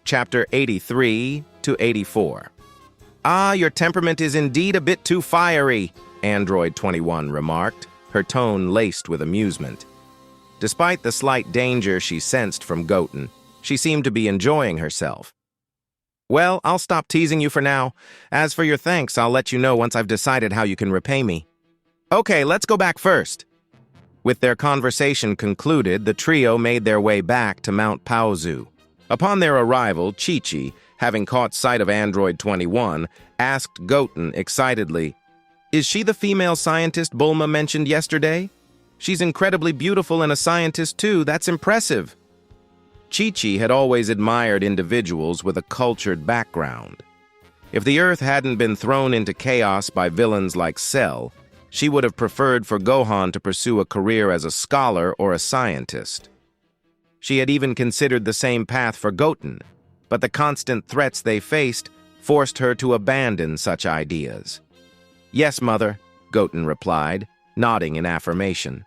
Chapter 83 to 84. "Ah, your temperament is indeed a bit too fiery," Android 21 remarked, her tone laced with amusement. Despite the slight danger she sensed from Goten, she seemed to be enjoying herself. "Well, I'll stop teasing you for now. As for your thanks, I'll let you know once I've decided how you can repay me." "Okay, let's go back first." With their conversation concluded, the trio made their way back to Mount Paozu. Upon their arrival, Chi-Chi, having caught sight of Android 21, asked Goten excitedly, "Is she the female scientist Bulma mentioned yesterday? She's incredibly beautiful and a scientist too. That's impressive." Chi-Chi had always admired individuals with a cultured background. If the Earth hadn't been thrown into chaos by villains like Cell, she would have preferred for Gohan to pursue a career as a scholar or a scientist. She had even considered the same path for Goten, but the constant threats they faced forced her to abandon such ideas. "Yes, Mother," Goten replied, nodding in affirmation.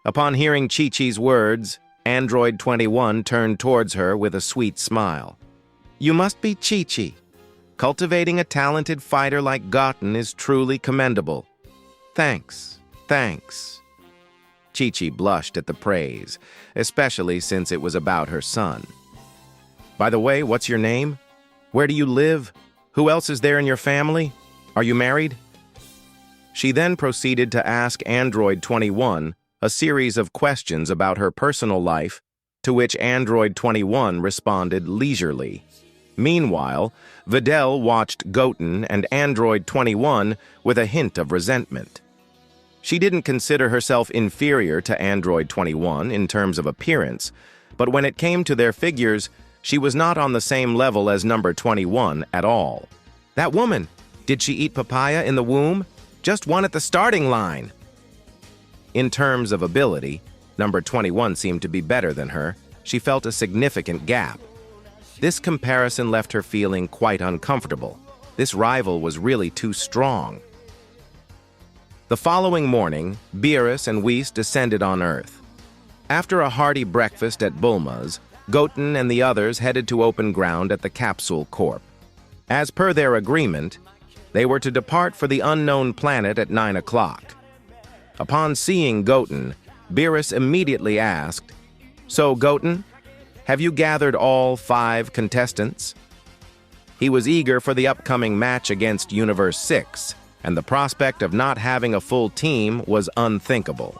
Upon hearing Chi-Chi's words, Android 21 turned towards her with a sweet smile. "You must be Chi-Chi. Cultivating a talented fighter like Goten is truly commendable. Thanks, thanks." Chi-Chi blushed at the praise, especially since it was about her son. "By the way, what's your name? Where do you live? Who else is there in your family? Are you married?" She then proceeded to ask Android 21 a series of questions about her personal life, to which Android 21 responded leisurely. Meanwhile, Videl watched Goten and Android 21 with a hint of resentment. She didn't consider herself inferior to Android 21 in terms of appearance, but when it came to their figures, she was not on the same level as number 21 at all. "That woman, did she eat papaya in the womb? Just one at the starting line." In terms of ability, number 21 seemed to be better than her. She felt a significant gap. This comparison left her feeling quite uncomfortable. This rival was really too strong. The following morning, Beerus and Whis descended on Earth. After a hearty breakfast at Bulma's, Goten and the others headed to open ground at the Capsule Corp. As per their agreement, they were to depart for the unknown planet at 9 o'clock. Upon seeing Goten, Beerus immediately asked, "So, Goten, have you gathered all 5 contestants?" He was eager for the upcoming match against Universe 6, and the prospect of not having a full team was unthinkable.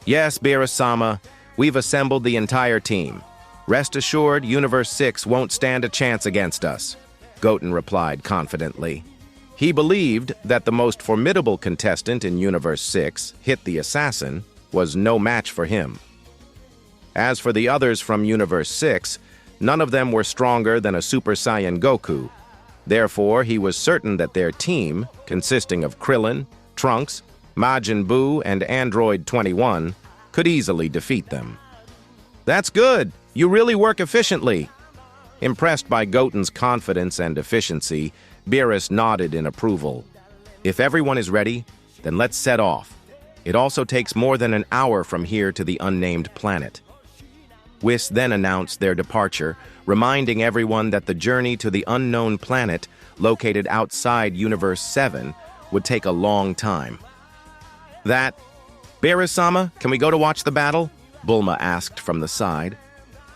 "Yes, Beerus-sama, we've assembled the entire team. Rest assured, Universe 6 won't stand a chance against us," Goten replied confidently. He believed that the most formidable contestant in Universe 6, Hit the Assassin, was no match for him. As for the others from Universe 6, none of them were stronger than a Super Saiyan Goku. Therefore, he was certain that their team, consisting of Krillin, Trunks, Majin Buu, and Android 21, could easily defeat them. "That's good! You really work efficiently!" Impressed by Goten's confidence and efficiency, Beerus nodded in approval. "If everyone is ready, then let's set off. It also takes more than an hour from here to the unnamed planet." Whis then announced their departure, reminding everyone that the journey to the unknown planet, located outside Universe 7, would take a long time. "Beerus-sama, can we go to watch the battle?" Bulma asked from the side.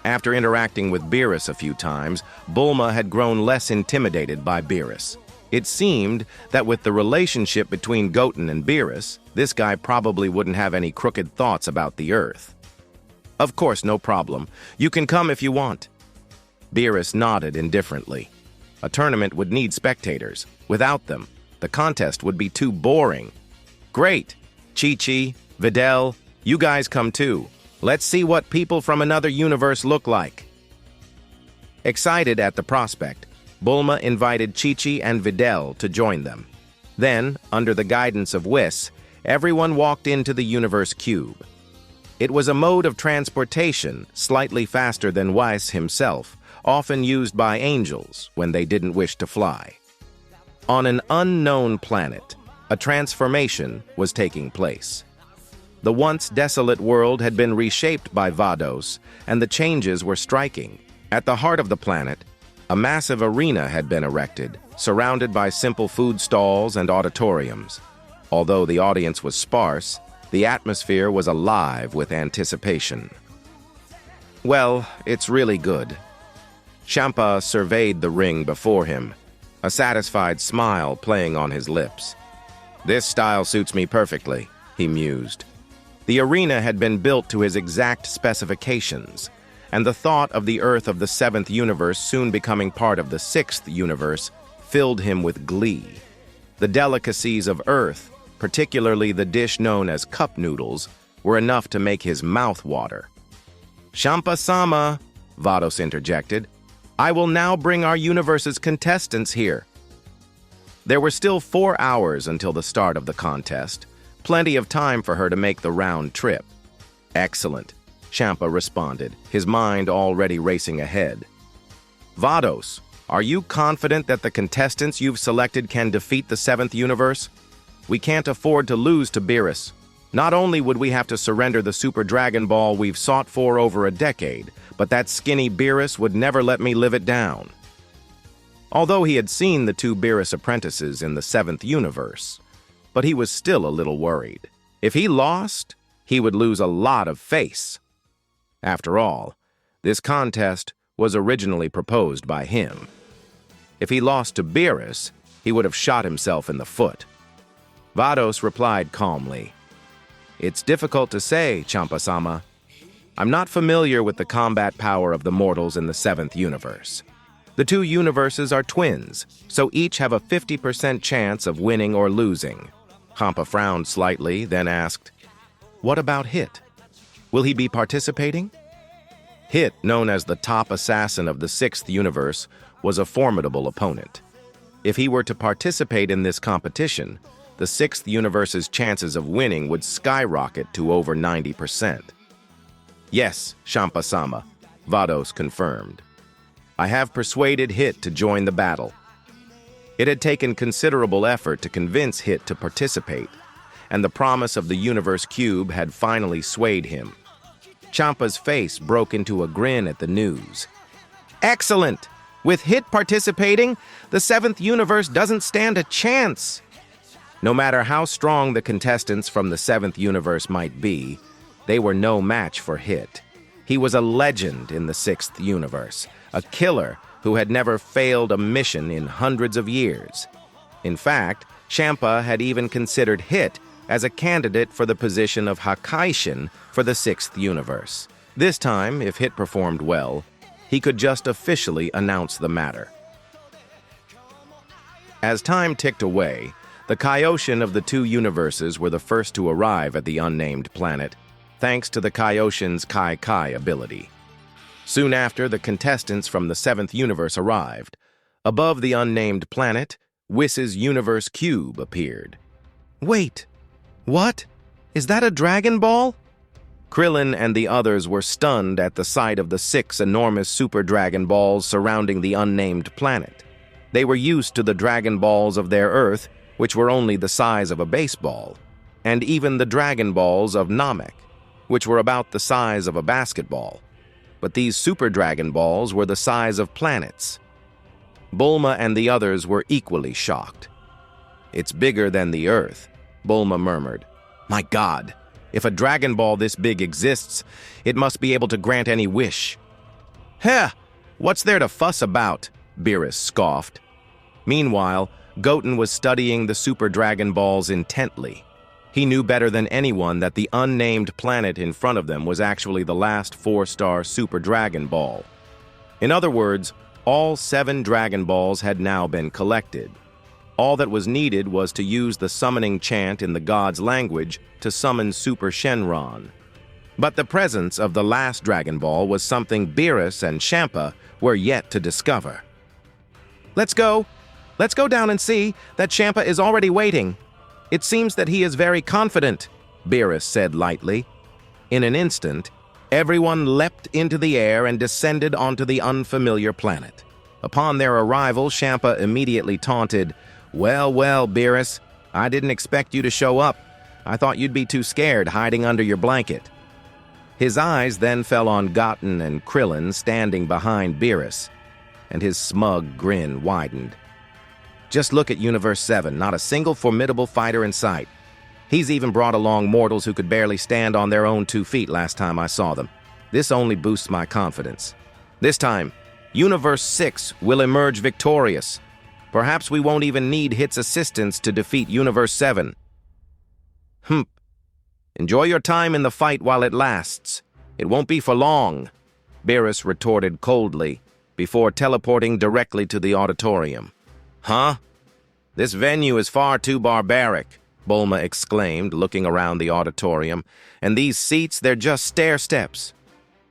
After interacting with Beerus a few times, Bulma had grown less intimidated by Beerus. It seemed that with the relationship between Goten and Beerus, this guy probably wouldn't have any crooked thoughts about the Earth. "Of course, no problem. You can come if you want." Beerus nodded indifferently. A tournament would need spectators. Without them, the contest would be too boring. "Great! Chi-Chi, Videl, you guys come too. Let's see what people from another universe look like." Excited at the prospect, Bulma invited Chi-Chi and Videl to join them. Then, under the guidance of Whis, everyone walked into the Universe Cube. It was a mode of transportation slightly faster than Whis himself, often used by angels when they didn't wish to fly. On an unknown planet, a transformation was taking place. The once desolate world had been reshaped by Vados, and the changes were striking. At the heart of the planet, a massive arena had been erected, surrounded by simple food stalls and auditoriums. Although the audience was sparse, the atmosphere was alive with anticipation. Well, it's really good. Champa surveyed the ring before him, a satisfied smile playing on his lips. This style suits me perfectly, he mused. The arena had been built to his exact specifications, and the thought of the Earth of the 7th universe soon becoming part of the 6th universe filled him with glee. The delicacies of Earth, particularly the dish known as cup noodles, were enough to make his mouth water. "Champa-sama," Vados interjected, "I will now bring our universe's contestants here." There were still 4 hours until the start of the contest, plenty of time for her to make the round trip. "Excellent," Champa responded, his mind already racing ahead. "Vados, are you confident that the contestants you've selected can defeat the 7th universe? We can't afford to lose to Beerus. Not only would we have to surrender the Super Dragon Ball we've sought for over a decade, but that skinny Beerus would never let me live it down." Although he had seen the 2 Beerus apprentices in the 7th universe, but he was still a little worried. If he lost, he would lose a lot of face. After all, this contest was originally proposed by him. If he lost to Beerus, he would have shot himself in the foot. Vados replied calmly, "It's difficult to say, Champa-sama. I'm not familiar with the combat power of the mortals in the 7th universe. The 2 universes are twins, so each have a 50% chance of winning or losing." Champa frowned slightly, then asked, "What about Hit? Will he be participating?" Hit, known as the top assassin of the 6th universe, was a formidable opponent. If he were to participate in this competition, the 6th universe's chances of winning would skyrocket to over 90%. "Yes, Champa-sama," Vados confirmed. "I have persuaded Hit to join the battle." It had taken considerable effort to convince Hit to participate, and the promise of the Universe Cube had finally swayed him. Champa's face broke into a grin at the news. "Excellent! With Hit participating, the 7th universe doesn't stand a chance." No matter how strong the contestants from the 7th universe might be, they were no match for Hit. He was a legend in the 6th universe, a killer who had never failed a mission in hundreds of years. In fact, Champa had even considered Hit as a candidate for the position of Hakaishin for the 6th universe. This time, if Hit performed well, he could just officially announce the matter. As time ticked away, the Kaioshin of the 2 universes were the first to arrive at the unnamed planet, thanks to the Kaioshin's Kai ability. Soon after, the contestants from the 7th universe arrived. Above the unnamed planet, Whiss's Universe Cube appeared. "Wait, what? Is that a Dragon Ball?" Krillin and the others were stunned at the sight of the 6 enormous Super Dragon Balls surrounding the unnamed planet. They were used to the Dragon Balls of their Earth, which were only the size of a baseball, and even the Dragon Balls of Namek, which were about the size of a basketball. But these Super Dragon Balls were the size of planets. Bulma and the others were equally shocked. "It's bigger than the Earth," Bulma murmured. "My God, if a Dragon Ball this big exists, it must be able to grant any wish." "Heh, what's there to fuss about?" Beerus scoffed. Meanwhile, Goten was studying the Super Dragon Balls intently. He knew better than anyone that the unnamed planet in front of them was actually the last 4-star Super Dragon Ball. In other words, all 7 Dragon Balls had now been collected. All that was needed was to use the summoning chant in the god's language to summon Super Shenron. But the presence of the last Dragon Ball was something Beerus and Champa were yet to discover. Let's go down and see that Champa is already waiting. It seems that he is very confident," Beerus said lightly. In an instant, everyone leapt into the air and descended onto the unfamiliar planet. Upon their arrival, Champa immediately taunted, Well, Beerus, I didn't expect you to show up. I thought you'd be too scared hiding under your blanket." His eyes then fell on Goten and Krillin standing behind Beerus, and his smug grin widened. Just look at Universe 7, not a single formidable fighter in sight. He's even brought along mortals who could barely stand on their own 2 feet last time I saw them. This only boosts my confidence. This time, Universe 6 will emerge victorious. Perhaps we won't even need Hit's assistance to defeat Universe 7. Enjoy your time in the fight while it lasts. It won't be for long, Beerus retorted coldly, before teleporting directly to the auditorium. Huh? This venue is far too barbaric, Bulma exclaimed, looking around the auditorium. And these seats, they're just stair steps.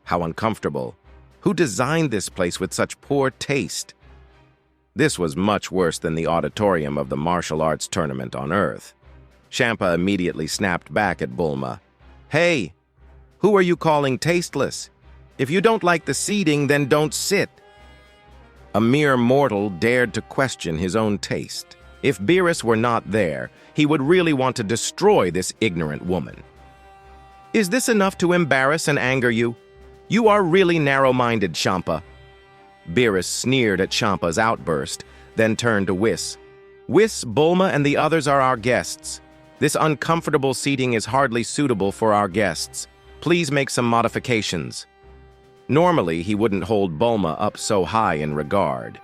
How uncomfortable. Who designed this place with such poor taste? This was much worse than the auditorium of the martial arts tournament on Earth. Champa immediately snapped back at Bulma. Hey, who are you calling tasteless? If you don't like the seating, then don't sit. A mere mortal dared to question his own taste. If Beerus were not there, he would really want to destroy this ignorant woman. Is this enough to embarrass and anger you? You are really narrow-minded, Champa. Beerus sneered at Champa's outburst, then turned to Whis. Whis, Bulma, and the others are our guests. This uncomfortable seating is hardly suitable for our guests. Please make some modifications. Normally, he wouldn't hold Bulma up so high in regard,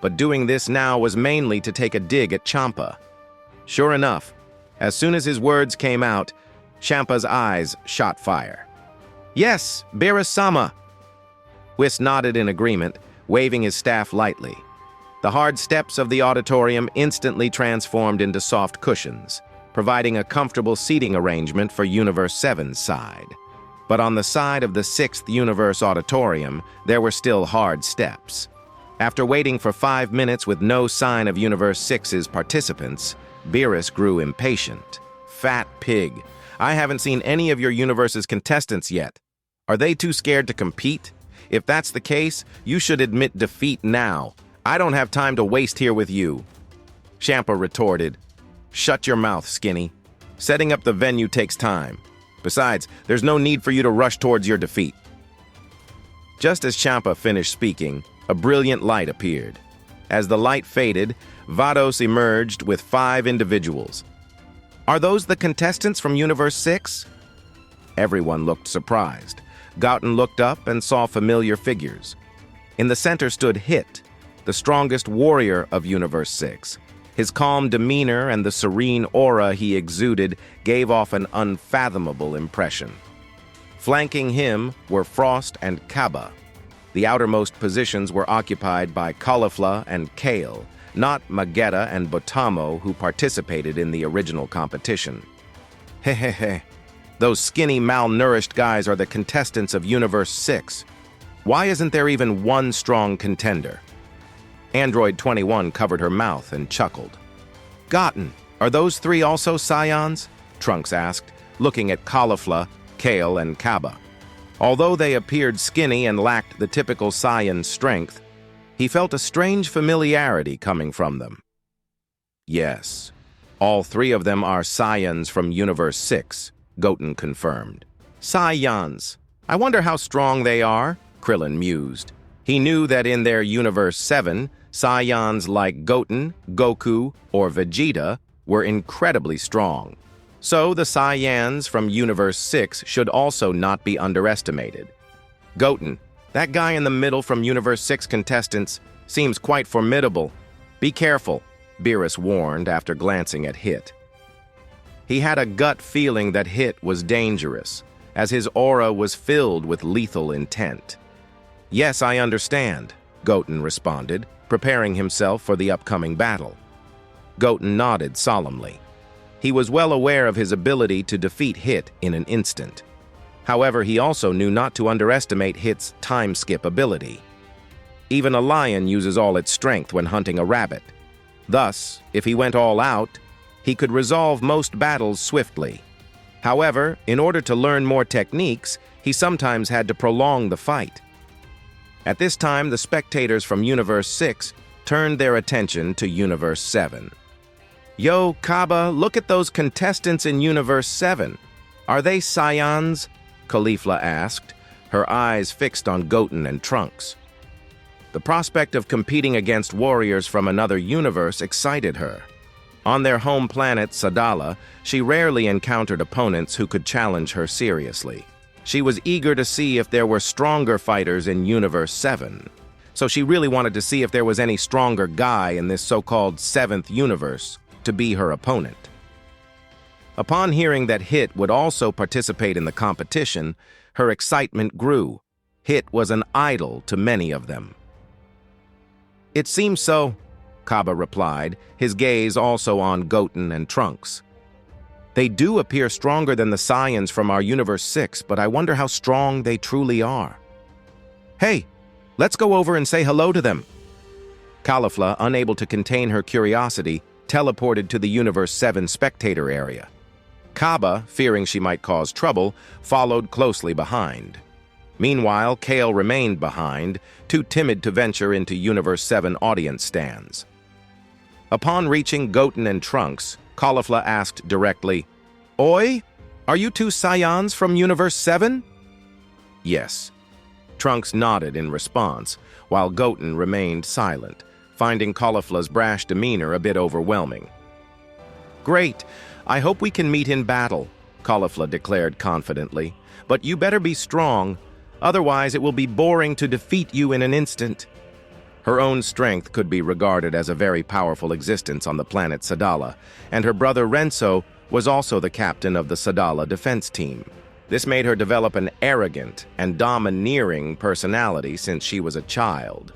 but doing this now was mainly to take a dig at Champa. Sure enough, as soon as his words came out, Champa's eyes shot fire. Yes, Beerus-sama. Whis nodded in agreement, waving his staff lightly. The hard steps of the auditorium instantly transformed into soft cushions, providing a comfortable seating arrangement for Universe 7's side. But on the side of the 6th Universe Auditorium, there were still hard steps. After waiting for 5 minutes with no sign of Universe 6's participants, Beerus grew impatient. Fat pig. I haven't seen any of your universe's contestants yet. Are they too scared to compete? If that's the case, you should admit defeat now. I don't have time to waste here with you. Champa retorted. Shut your mouth, Skinny. Setting up the venue takes time. Besides, there's no need for you to rush towards your defeat. Just as Champa finished speaking, a brilliant light appeared. As the light faded, Vados emerged with 5 individuals. Are those the contestants from Universe 6? Everyone looked surprised. Goten looked up and saw familiar figures. In the center stood Hit, the strongest warrior of Universe 6. His calm demeanor and the serene aura he exuded gave off an unfathomable impression. Flanking him were Frost and Kaba. The outermost positions were occupied by Caulifla and Kale, not Magetta and Botamo, who participated in the original competition. Hehehe, those skinny, malnourished guys are the contestants of Universe 6. Why isn't there even one strong contender? Android 21 covered her mouth and chuckled. Goten, are those 3 also Scions? Trunks asked, looking at Caulifla, Kale, and Kaba. Although they appeared skinny and lacked the typical Saiyan strength, he felt a strange familiarity coming from them. Yes, all 3 of them are Scions from Universe 6, Goten confirmed. Scions. I wonder how strong they are, Krillin mused. He knew that in their Universe 7, Scions like Goten, Goku, or Vegeta were incredibly strong. So the Saiyans from Universe 6 should also not be underestimated. Goten, that guy in the middle from Universe 6 contestants, seems quite formidable. Be careful, Beerus warned after glancing at Hit. He had a gut feeling that Hit was dangerous, as his aura was filled with lethal intent. Yes, I understand, Goten responded, preparing himself for the upcoming battle. Goten nodded solemnly. He was well aware of his ability to defeat Hit in an instant. However, he also knew not to underestimate Hit's time-skip ability. Even a lion uses all its strength when hunting a rabbit. Thus, if he went all out, he could resolve most battles swiftly. However, in order to learn more techniques, he sometimes had to prolong the fight. At this time, the spectators from Universe 6 turned their attention to Universe 7. Yo, Kaba, look at those contestants in Universe 7. Are they Scions? Caulifla asked, her eyes fixed on Goten and Trunks. The prospect of competing against warriors from another universe excited her. On their home planet, Sadala, she rarely encountered opponents who could challenge her seriously. She was eager to see if there were stronger fighters in Universe 7, so she really wanted to see if there was any stronger guy in this so-called 7th universe to be her opponent. Upon hearing that Hit would also participate in the competition, her excitement grew. Hit was an idol to many of them. "It seems so," Kaba replied, his gaze also on Goten and Trunks. "They do appear stronger than the Saiyans from our Universe 6, but I wonder how strong they truly are. Hey, let's go over and say hello to them." Caulifla, unable to contain her curiosity, teleported to the Universe 7 spectator area. Kaba, fearing she might cause trouble, followed closely behind. Meanwhile, Kale remained behind, too timid to venture into Universe 7 audience stands. Upon reaching Goten and Trunks, Caulifla asked directly, "Oi, are you two Saiyans from Universe 7? "Yes." Trunks nodded in response, while Goten remained silent, finding Caulifla's brash demeanor a bit overwhelming. "Great. I hope we can meet in battle," Caulifla declared confidently. "But you better be strong. Otherwise, it will be boring to defeat you in an instant." Her own strength could be regarded as a very powerful existence on the planet Sadala, and her brother Renzo was also the captain of the Sadala defense team. This made her develop an arrogant and domineering personality since she was a child.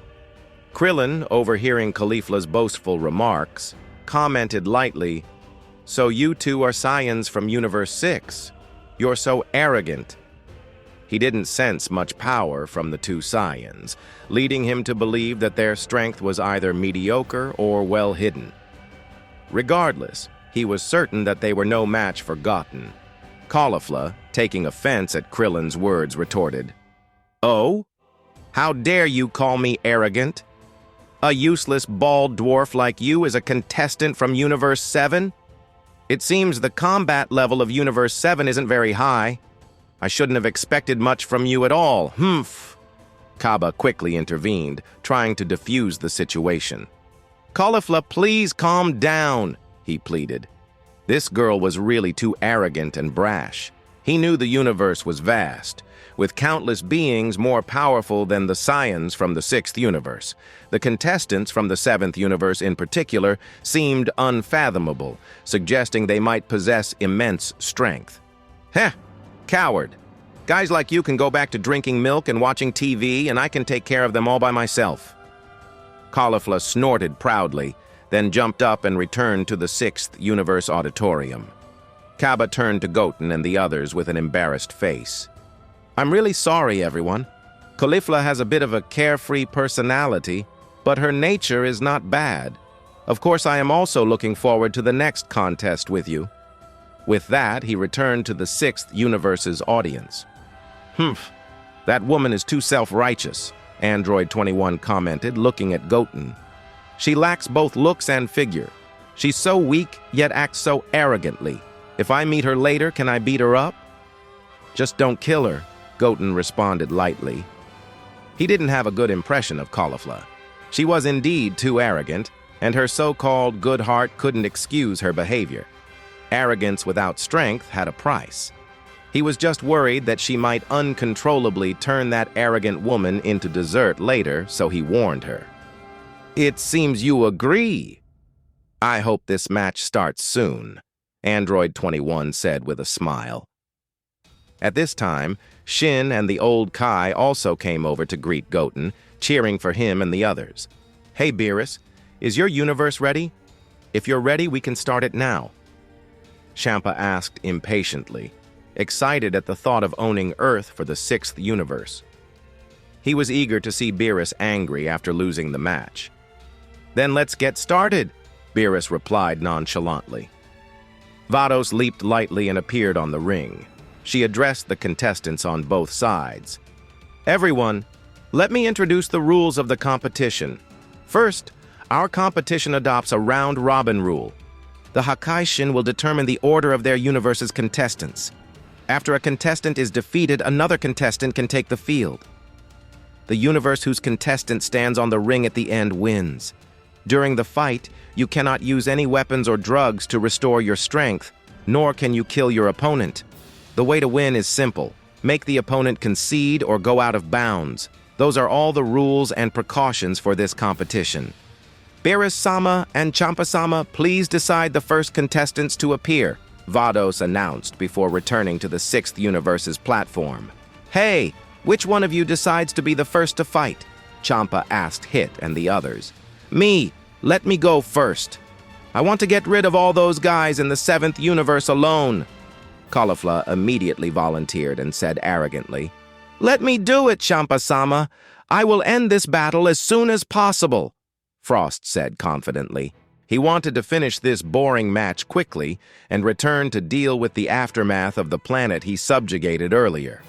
Krillin, overhearing Caulifla's boastful remarks, commented lightly, "So you two are Saiyans from Universe 6. You're so arrogant." He didn't sense much power from the two Saiyans, leading him to believe that their strength was either mediocre or well hidden. Regardless, he was certain that they were no match for Goten. Caulifla, taking offense at Krillin's words, retorted, "Oh? How dare you call me arrogant? A useless bald dwarf like you is a contestant from Universe 7? It seems the combat level of Universe 7 isn't very high. I shouldn't have expected much from you at all. Humph." Kaba quickly intervened, trying to defuse the situation. "Caulifla, please calm down," he pleaded. This girl was really too arrogant and brash. He knew the universe was vast, with countless beings more powerful than the Saiyans from the 6th universe. The contestants from the 7th universe in particular seemed unfathomable, suggesting they might possess immense strength. "Heh! Coward. Guys like you can go back to drinking milk and watching TV, and I can take care of them all by myself." Caulifla snorted proudly, then jumped up and returned to the 6th universe auditorium. Kaba turned to Goten and the others with an embarrassed face. "I'm really sorry, everyone. Caulifla has a bit of a carefree personality, but her nature is not bad. Of course, I am also looking forward to the next contest with you." With that, he returned to the 6th universe's audience. "Humph, that woman is too self-righteous," Android 21 commented, looking at Goten. "She lacks both looks and figure. She's so weak, yet acts so arrogantly. If I meet her later, can I beat her up?" "Just don't kill her," Goten responded lightly. He didn't have a good impression of Caulifla. She was indeed too arrogant, and her so-called good heart couldn't excuse her behavior. Arrogance without strength had a price. He was just worried that she might uncontrollably turn that arrogant woman into dessert later, so he warned her. "It seems you agree. I hope this match starts soon," Android 21 said with a smile. At this time, Shin and the old Kai also came over to greet Goten, cheering for him and the others. "Hey, Beerus, is your universe ready? If you're ready, we can start it now." Champa asked impatiently, excited at the thought of owning Earth for the 6th universe. He was eager to see Beerus angry after losing the match. "Then let's get started," Beerus replied nonchalantly. Vados leaped lightly and appeared on the ring. She addressed the contestants on both sides. "Everyone, let me introduce the rules of the competition. First, our competition adopts a round-robin rule. The Hakaishin will determine the order of their universe's contestants. After a contestant is defeated, another contestant can take the field. The universe whose contestant stands on the ring at the end wins. During the fight, you cannot use any weapons or drugs to restore your strength, nor can you kill your opponent. The way to win is simple. Make the opponent concede or go out of bounds. Those are all the rules and precautions for this competition. Beerus-sama and Champa-sama, please decide the first contestants to appear, Vados announced before returning to the Sixth Universe's platform. Hey, which one of you decides to be the first to fight? Champa asked Hit and the others. Me, let me go first. I want to get rid of all those guys in the Seventh Universe alone. Caulifla immediately volunteered and said arrogantly, Let me do it, Champa-sama. I will end this battle as soon as possible. Frost said confidently. He wanted to finish this boring match quickly and return to deal with the aftermath of the planet he subjugated earlier.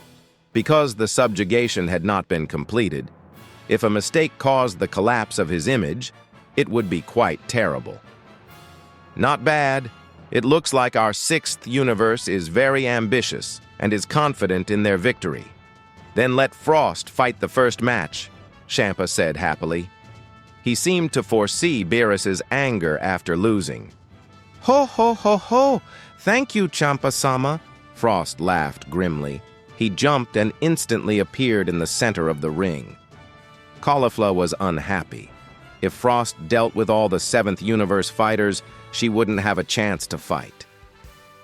Because the subjugation had not been completed, if a mistake caused the collapse of his image, it would be quite terrible. Not bad. It looks like our Sixth Universe is very ambitious and is confident in their victory. Then let Frost fight the first match, Champa said happily. He seemed to foresee Beerus's anger after losing. Ho, ho, ho, ho! Thank you, Champa-sama, Frost laughed grimly. He jumped and instantly appeared in the center of the ring. Caulifla was unhappy. If Frost dealt with all the Seventh Universe fighters, she wouldn't have a chance to fight.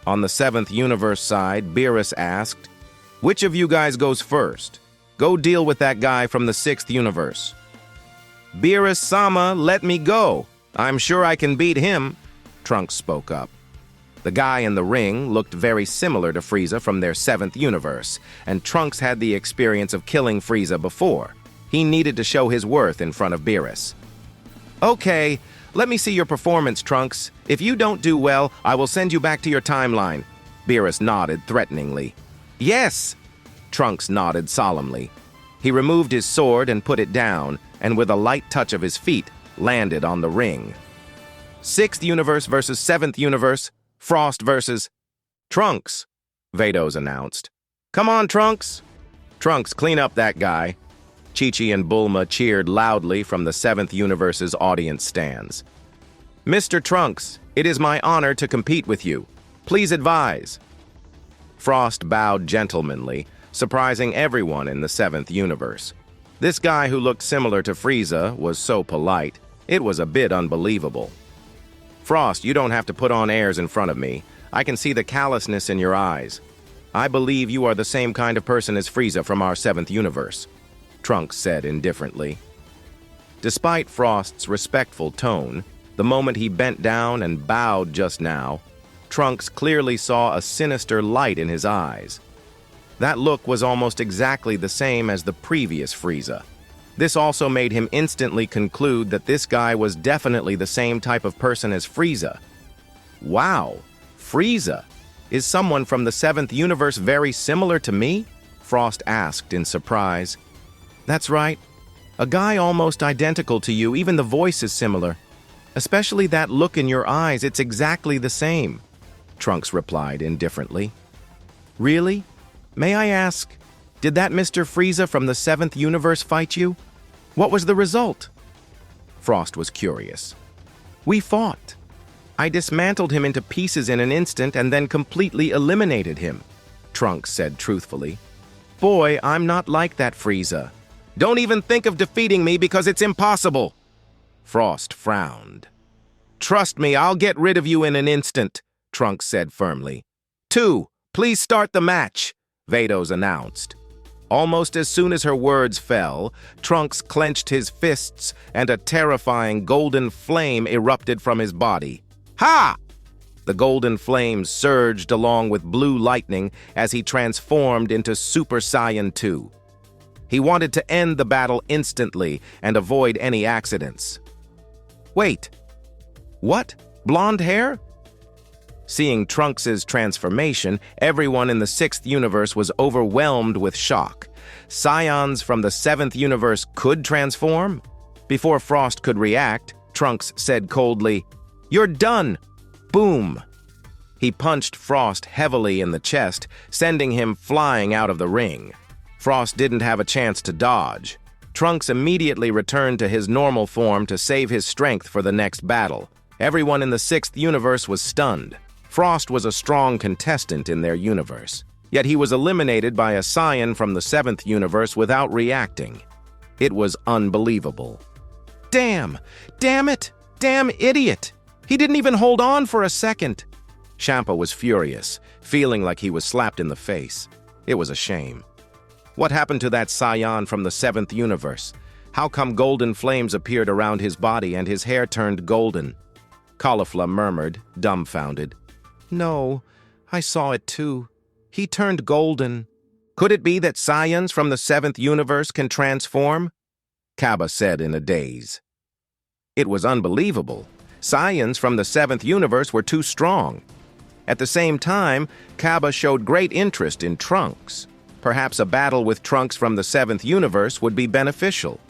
On the Seventh Universe side, Beerus asked, Which of you guys goes first? Go deal with that guy from the Sixth Universe. Beerus-sama, let me go. I'm sure I can beat him, Trunks spoke up. The guy in the ring looked very similar to Frieza from their Seventh Universe, and Trunks had the experience of killing Frieza before. He needed to show his worth in front of Beerus. Okay, let me see your performance, Trunks. If you don't do well, I will send you back to your timeline. Beerus nodded threateningly. Yes! Trunks nodded solemnly. He removed his sword and put it down, and with a light touch of his feet, landed on the ring. Sixth Universe versus Seventh Universe, Frost versus Trunks, Vados announced. Come on, Trunks! Trunks, clean up that guy. Chi-Chi and Bulma cheered loudly from the Seventh Universe's audience stands. Mr. Trunks, it is my honor to compete with you. Please advise. Frost bowed gentlemanly, surprising everyone in the Seventh Universe. This guy who looked similar to Frieza was so polite, it was a bit unbelievable. Frost, you don't have to put on airs in front of me. I can see the callousness in your eyes. I believe you are the same kind of person as Frieza from our Seventh Universe, Trunks said indifferently. Despite Frost's respectful tone, the moment he bent down and bowed just now, Trunks clearly saw a sinister light in his eyes. That look was almost exactly the same as the previous Frieza. This also made him instantly conclude that this guy was definitely the same type of person as Frieza. Wow, Frieza? Is someone from the Seventh Universe very similar to me? Frost asked in surprise. That's right. A guy almost identical to you, even the voice is similar. Especially that look in your eyes, it's exactly the same, Trunks replied indifferently. Really? May I ask, did that Mr. Frieza from the Seventh Universe fight you? What was the result? Frost was curious. We fought. I dismantled him into pieces in an instant and then completely eliminated him, Trunks said truthfully. Boy, I'm not like that Frieza. Don't even think of defeating me because it's impossible. Frost frowned. Trust me, I'll get rid of you in an instant, Trunks said firmly. 2, please start the match, Vados announced. Almost as soon as her words fell, Trunks clenched his fists and a terrifying golden flame erupted from his body. Ha! The golden flame surged along with blue lightning as he transformed into Super Saiyan 2. He wanted to end the battle instantly and avoid any accidents. Wait, what? Blonde hair? Seeing Trunks' transformation, everyone in the Sixth Universe was overwhelmed with shock. Scions from the Seventh Universe could transform? Before Frost could react, Trunks said coldly, You're done! Boom! He punched Frost heavily in the chest, sending him flying out of the ring. Frost didn't have a chance to dodge. Trunks immediately returned to his normal form to save his strength for the next battle. Everyone in the 6th universe was stunned. Frost was a strong contestant in their universe, yet he was eliminated by a Saiyan from the 7th universe without reacting. It was unbelievable. Damn! Damn it! Damn idiot! He didn't even hold on for a second. Champa was furious, feeling like he was slapped in the face. It was a shame. What happened to that Saiyan from the 7th universe? How come golden flames appeared around his body and his hair turned golden? Caulifla murmured, dumbfounded. No, I saw it too. He turned golden. Could it be that Saiyans from the 7th universe can transform? Kaba said in a daze. It was unbelievable. Saiyans from the 7th universe were too strong. At the same time, Kaba showed great interest in Trunks. Perhaps a battle with Trunks from the 7th universe would be beneficial.